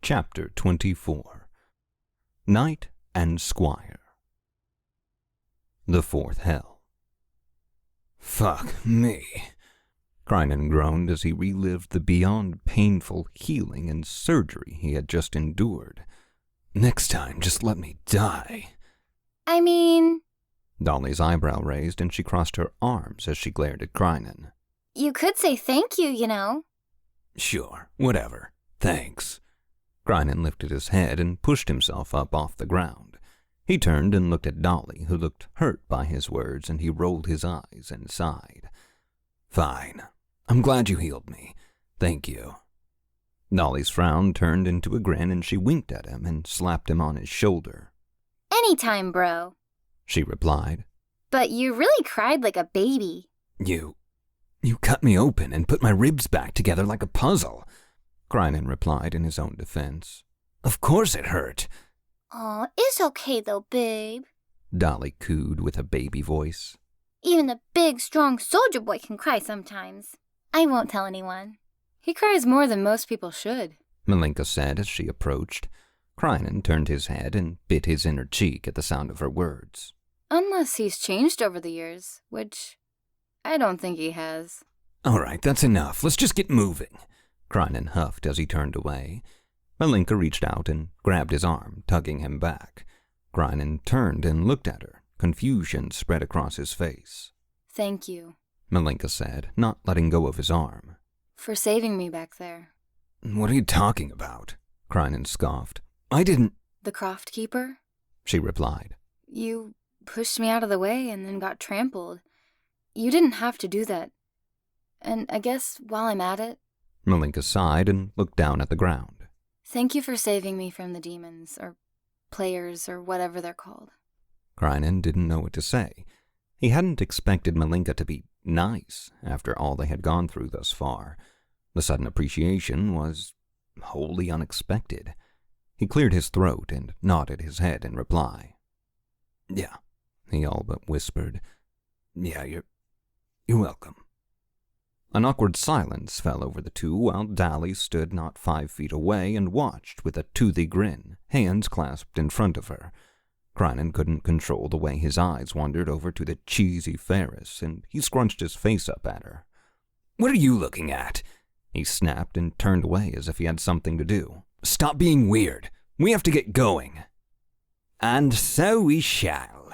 Chapter 24 Knight and Squire. The Fourth Hell. "Fuck me," Crinan groaned as he relived the beyond painful healing and surgery he had just endured. "Next time, just let me die." I mean... Dolly's eyebrow raised and she crossed her arms as she glared at Crinan. You could say thank you, you know. "Sure, whatever. Thanks." Crinan lifted his head and pushed himself up off the ground. He turned and looked at Dolly, who looked hurt by his words, and he rolled his eyes and sighed. "Fine. I'm glad you healed me. Thank you." Dolly's frown turned into a grin and she winked at him and slapped him on his shoulder. Anytime, bro, she replied. But you really cried like a baby. You cut me open and put my ribs back together like a puzzle," Crinan replied in his own defense. "Of course it hurt." Aw, it's okay though, babe, Dolly cooed with a baby voice. Even a big, strong soldier boy can cry sometimes. I won't tell anyone. He cries more than most people should, Malinka said as she approached. Crinan turned his head and bit his inner cheek at the sound of her words. Unless he's changed over the years, which I don't think he has. "All right, that's enough. Let's just get moving," Crinan huffed as he turned away. Malinka reached out and grabbed his arm, tugging him back. Crinan turned and looked at her. Confusion spread across his face. "Thank you," Malinka said, not letting go of his arm. "for saving me back there." "What are you talking about?" Crinan scoffed. "I didn't—" "The Croft Keeper?" she replied. "You pushed me out of the way and then got trampled. You didn't have to do that. And I guess while I'm at it..." Malinka sighed and looked down at the ground. "Thank you for saving me from the demons, or players, or whatever they're called." Crinan didn't know what to say. He hadn't expected Malinka to be nice after all they had gone through thus far. The sudden appreciation was wholly unexpected. He cleared his throat and nodded his head in reply. "Yeah," he all but whispered. "Yeah, you're welcome." An awkward silence fell over the two while Dolly stood not 5 feet away and watched with a toothy grin, hands clasped in front of her. Crinan couldn't control the way his eyes wandered over to the cheesy Ferris, and he scrunched his face up at her. "What are you looking at?" He snapped and turned away as if he had something to do. "Stop being weird. We have to get going." "And so we shall,"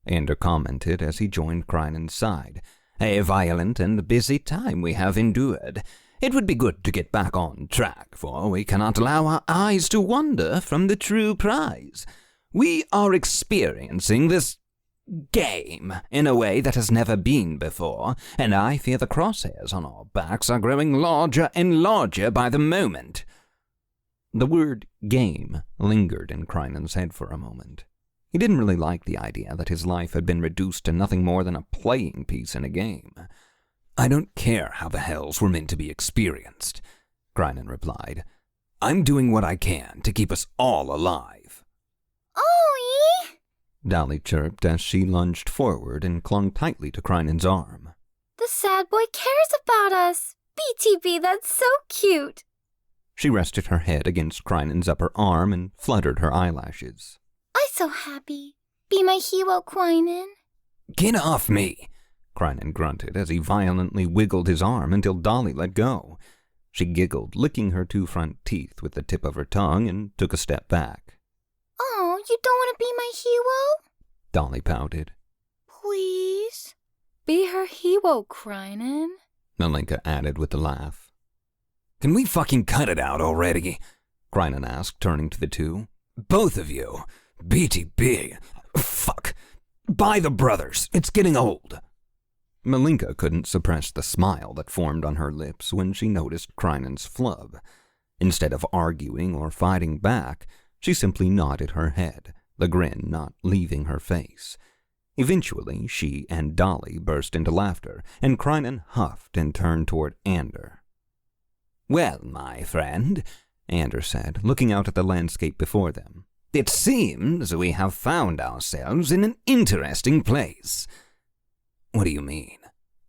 Ander commented as he joined Crinan's side. "A violent and busy time we have endured. It would be good to get back on track, for we cannot allow our eyes to wander from the true prize. We are experiencing this game in a way that has never been before, and I fear the crosshairs on our backs are growing larger and larger by the moment." The word game lingered in Crinan's head for a moment. He didn't really like the idea that his life had been reduced to nothing more than a playing piece in a game. "I don't care how the hells were meant to be experienced," Crinan replied. "I'm doing what I can to keep us all alive." Oh, Dolly chirped as she lunged forward and clung tightly to Crinan's arm. the sad boy cares about us. BTB, that's so cute. She rested her head against Crinan's upper arm and fluttered her eyelashes. I'm so happy. Be my hero, Crinan. "Get off me," Crinan grunted as he violently wiggled his arm until Dolly let go. She giggled, licking her 2 front teeth with the tip of her tongue, and took a step back. Oh, you don't want to be my hero? Dolly pouted. Please? "Be her hero, Crinan," Malinka added with a laugh. "Can we fucking cut it out already?" Crinan asked, turning to the two. "Both of you. BTB. Fuck. By the brothers. It's getting old." Malinka couldn't suppress the smile that formed on her lips when she noticed Crinan's flub. Instead of arguing or fighting back, she simply nodded her head, the grin not leaving her face. Eventually, she and Dolly burst into laughter, and Crinan huffed and turned toward Ander. "Well, my friend," Ander said, looking out at the landscape before them, "it seems we have found ourselves in an interesting place." "What do you mean?"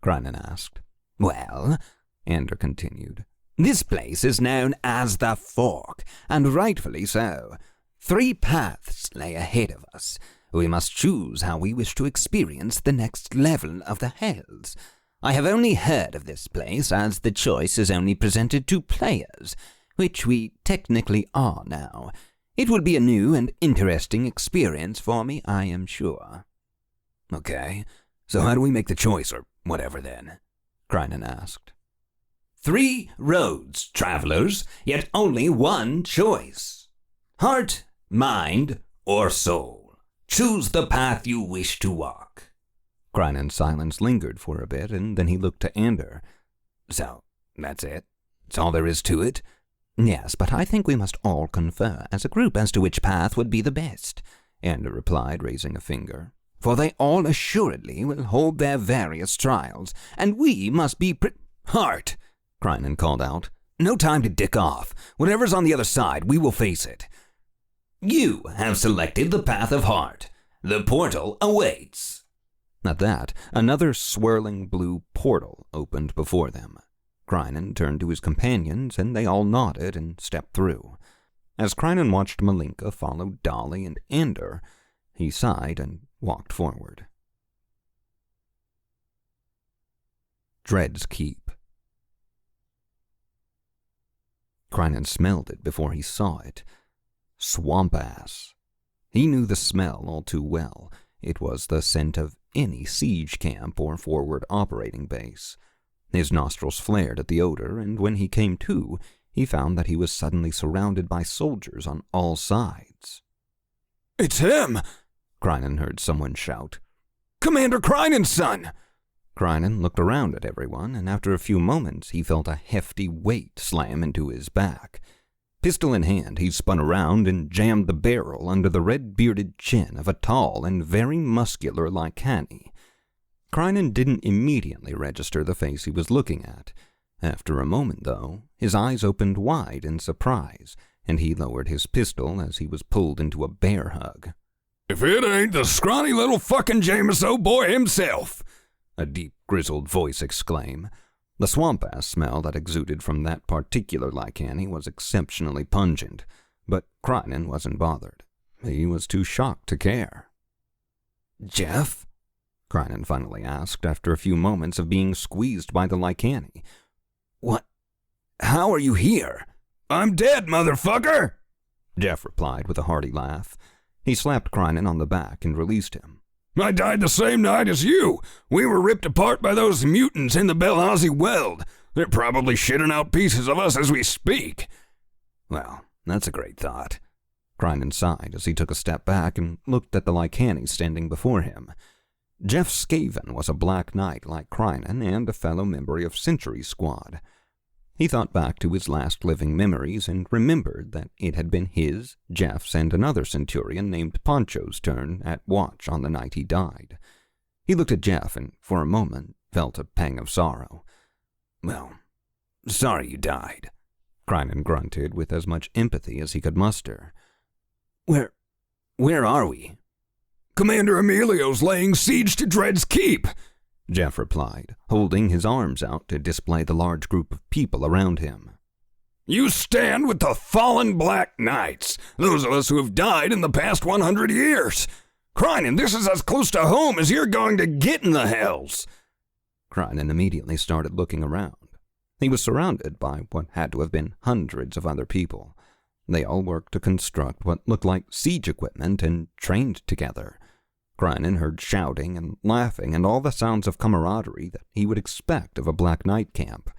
Crinan asked. "Well," Ander continued, This place is known as the Fork, and rightfully so. 3 paths lay ahead of us. We must choose how we wish to experience the next level of the Hells. I have only heard of this place as the choice is only presented to players, which we technically are now. It will be a new and interesting experience for me, I am sure. Okay, so how do we make the choice, or whatever then? Crinan asked. 3 roads, travelers, yet only one choice. Heart, mind, or soul. Choose the path you wish to walk. Crinan's silence lingered for a bit, and then he looked to Ander. So, that's it? That's all there is to it? Yes, but I think we must all confer as a group as to which path would be the best, Ander replied, raising a finger. For they all assuredly will hold their various trials, and we must be Heart, Crinan called out. No time to dick off. Whatever's on the other side, we will face it. You have selected the path of heart. The portal awaits. At that, another swirling blue portal opened before them. Crinan turned to his companions, and they all nodded and stepped through. As Crinan watched Malinka follow Dolly and Ander, he sighed and walked forward. Dread's Keep. Crinan smelled it before he saw it. Swamp ass. He knew the smell all too well. It was the scent of any siege camp or forward operating base. His nostrils flared at the odor, and when he came to, he found that he was suddenly surrounded by soldiers on all sides. "It's him!" Crinan heard someone shout. "Commander Crinan's son!" Crinan looked around at everyone, and after a few moments he felt a hefty weight slam into his back. Pistol in hand, he spun around and jammed the barrel under the red-bearded chin of a tall and very muscular Lycani. Crinan didn't immediately register the face he was looking at. After a moment, though, his eyes opened wide in surprise, and he lowered his pistol as he was pulled into a bear hug. "If it ain't the scrawny little fucking Jameso boy himself!" a deep, grizzled voice exclaimed. The swamp-ass smell that exuded from that particular Lycani was exceptionally pungent, but Crinan wasn't bothered. He was too shocked to care. "Jeff?" Crinan finally asked after a few moments of being squeezed by the Lycani. "What? How are you here?" "I'm dead, motherfucker!" Jeff replied with a hearty laugh. He slapped Crinan on the back and released him. "I died the same night as you. We were ripped apart by those mutants in the Belhazi Weld. They're probably shitting out pieces of us as we speak." "Well, that's a great thought." Crinan sighed as he took a step back and looked at the Lycani standing before him. Jeff Skaven was a Black Knight like Crinan and a fellow member of Century Squad. He thought back to his last living memories and remembered that it had been his, Jeff's, and another Centurion named Poncho's turn at watch on the night he died. He looked at Jeff and, for a moment, felt a pang of sorrow. "Well, sorry you died," Crinan grunted with as much empathy as he could muster. Where are we?" "Commander Emilio's laying siege to Dread's Keep," Jeff replied, holding his arms out to display the large group of people around him. "You stand with the fallen Black Knights, those of us who have died in the past 100 years. Crinan, this is as close to home as you're going to get in the Hells." Crinan immediately started looking around. He was surrounded by what had to have been hundreds of other people. They all worked to construct what looked like siege equipment and trained together. Crinan heard shouting and laughing and all the sounds of camaraderie that he would expect of a Black Knight camp.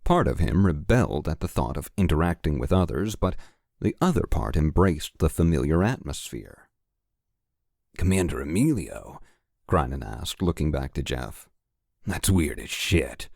Part of him rebelled at the thought of interacting with others, but the other part embraced the familiar atmosphere. "Commander Emilio?" Crinan asked, looking back to Jeff. "That's weird as shit."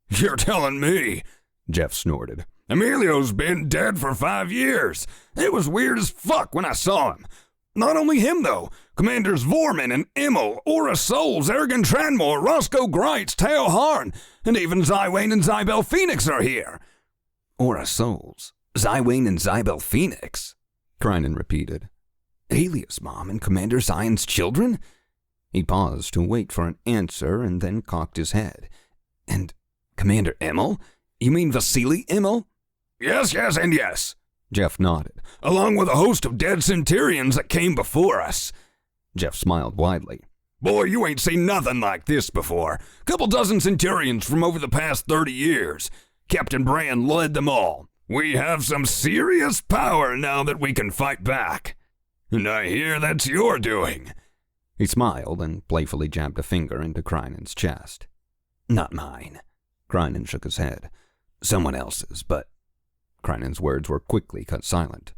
"You're telling me," Jeff snorted. "Emilio's been dead for 5 years. It was weird as fuck when I saw him. Not only him, though. Commanders Vorman and Immel, Aura Souls, Ergen Tranmore, Roscoe Greitz, Teo Harn, and even Zywayne and Zybel Phoenix are here." "Aura Souls? Zywayne and Zybel Phoenix?" Crinan repeated. "Alias Mom and Commander Zion's children?" He paused to wait for an answer and then cocked his head. "And Commander Immel? You mean Vasily Immel? Yes, and yes. Jeff nodded. Along with a host of dead centurions that came before us. Jeff smiled widely. Boy, you ain't seen nothing like this before. Couple dozen centurions from over the past 30 years. Captain Brand led them all. We have some serious power now that we can fight back. And I hear that's your doing. He smiled and playfully jabbed a finger into Krynan's chest. Not mine. Krynan shook his head. Someone else's, but... Krynan's words were quickly cut silent.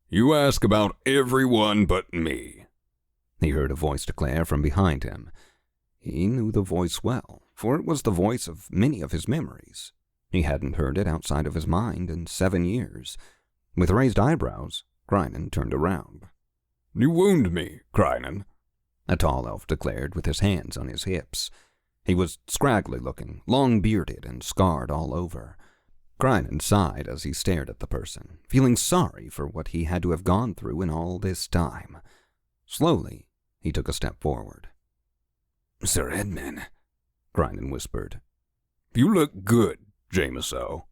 You ask about everyone but me. He heard a voice declare from behind him. He knew the voice well, for it was the voice of many of his memories. He hadn't heard it outside of his mind in 7 years. With raised eyebrows, Krynan turned around. You wound me, Krynan, a tall elf declared with his hands on his hips. He was scraggly looking, long-bearded and scarred all over. Krynan sighed as he stared at the person, feeling sorry for what he had to have gone through in all this time. Slowly, he took a step forward. Sir Edmund, Krynan whispered. You look good, Jameso,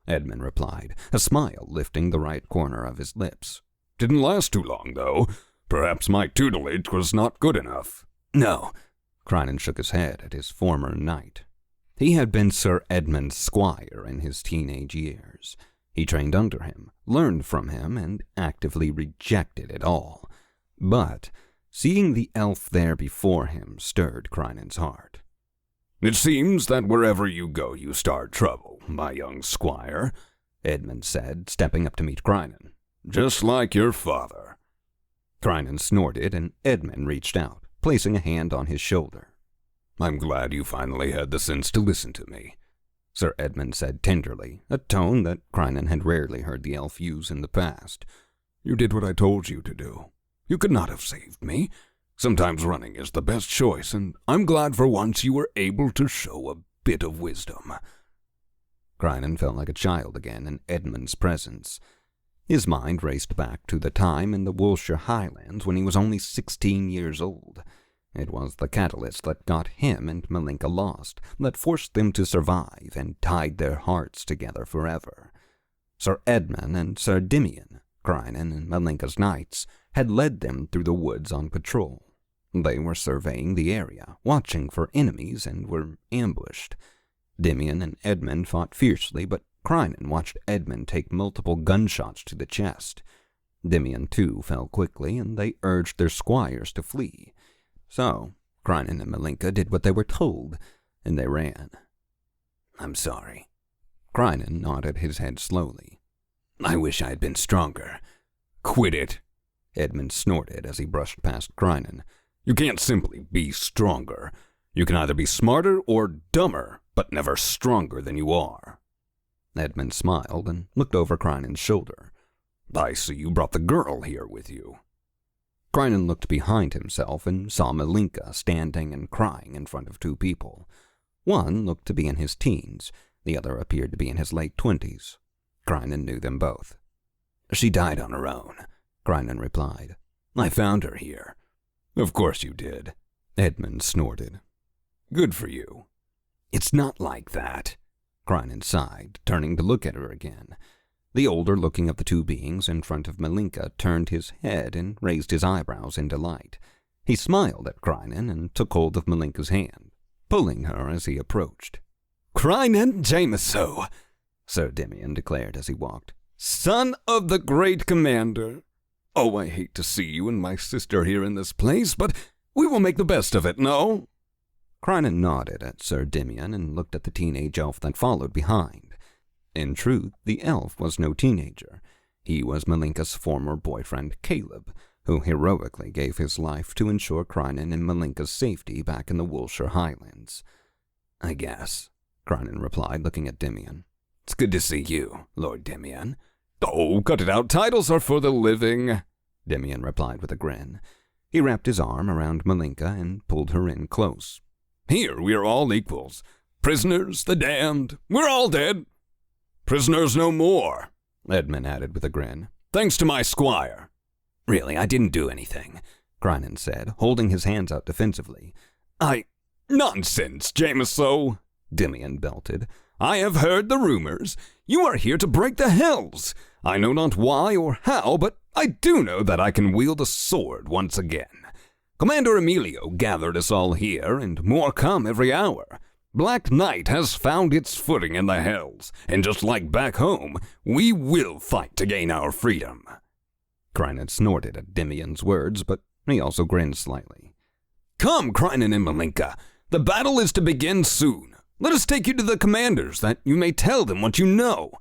Edmund replied, a smile lifting the right corner of his lips. Didn't last too long, though. Perhaps my tutelage was not good enough. No, Krynan shook his head at his former knight. He had been Sir Edmund's squire in his teenage years. He trained under him, learned from him, and actively rejected it all. But seeing the elf there before him stirred Krynan's heart. It seems that wherever you go you start trouble, my young squire, Edmund said, stepping up to meet Krynan. Just like your father. Krynan snorted, and Edmund reached out, placing a hand on his shoulder. I'm glad you finally had the sense to listen to me, Sir Edmund said tenderly, a tone that Krynan had rarely heard the elf use in the past. You did what I told you to do. You could not have saved me. Sometimes running is the best choice, and I'm glad for once you were able to show a bit of wisdom. Krynan felt like a child again in Edmund's presence. His mind raced back to the time in the Wiltshire Highlands when he was only 16 years old. It was the catalyst that got him and Malinka lost, that forced them to survive and tied their hearts together forever. Sir Edmund and Sir Dimian, Krynan and Malinka's knights, had led them through the woods on patrol. They were surveying the area, watching for enemies, and were ambushed. Dimian and Edmund fought fiercely, but Krynan watched Edmund take multiple gunshots to the chest. Dimian, too, fell quickly, and they urged their squires to flee. So, Krynan and Malinka did what they were told, and they ran. I'm sorry. Krynan nodded his head slowly. I wish I had been stronger. Quit it, Edmund snorted as he brushed past Krynan. You can't simply be stronger. You can either be smarter or dumber, but never stronger than you are. Edmund smiled and looked over Krynan's shoulder. I see you brought the girl here with you. Krynan looked behind himself and saw Malinka standing and crying in front of 2 people. One looked to be in his teens, the other appeared to be in his late 20s. Krynan knew them both. She died on her own, Krynan replied. I found her here. Of course you did, Edmund snorted. Good for you. It's not like that, Krynan sighed, turning to look at her again. The older-looking of the 2 beings in front of Malinka turned his head and raised his eyebrows in delight. He smiled at Krynan and took hold of Malinka's hand, pulling her as he approached. Krynan Jameso, Sir Dimian declared as he walked. Son of the great commander. Oh, I hate to see you and my sister here in this place, but we will make the best of it, no? Krynan nodded at Sir Dimian and looked at the teenage elf that followed behind. In truth, the elf was no teenager. He was Malinka's former boyfriend, Caleb, who heroically gave his life to ensure Krynan and Malinka's safety back in the Wiltshire Highlands. I guess, Krynan replied, looking at Dimian. It's good to see you, Lord Dimian. Oh, cut it out. Titles are for the living, Dimian replied with a grin. He wrapped his arm around Malinka and pulled her in close. Here we are all equals. Prisoners, the damned, we're all dead. Prisoners no more, Edmund added with a grin. Thanks to my squire. Really, I didn't do anything, Krynan said, holding his hands out defensively. Nonsense, Jameso, Dimian belted. I have heard the rumors. You are here to break the hells. I know not why or how, but I do know that I can wield a sword once again. Commander Emilio gathered us all here, and more come every hour. Black Night has found its footing in the hells, and just like back home, we will fight to gain our freedom." Crinan snorted at Dimian's words, but he also grinned slightly. "Come, Crinan and Malinka, the battle is to begin soon. Let us take you to the commanders, that you may tell them what you know,"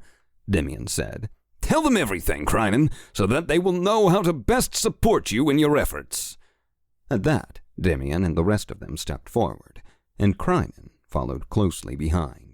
Dimian said. "Tell them everything, Crinan, so that they will know how to best support you in your efforts." At that, Dimian and the rest of them stepped forward, and Crinan followed closely behind.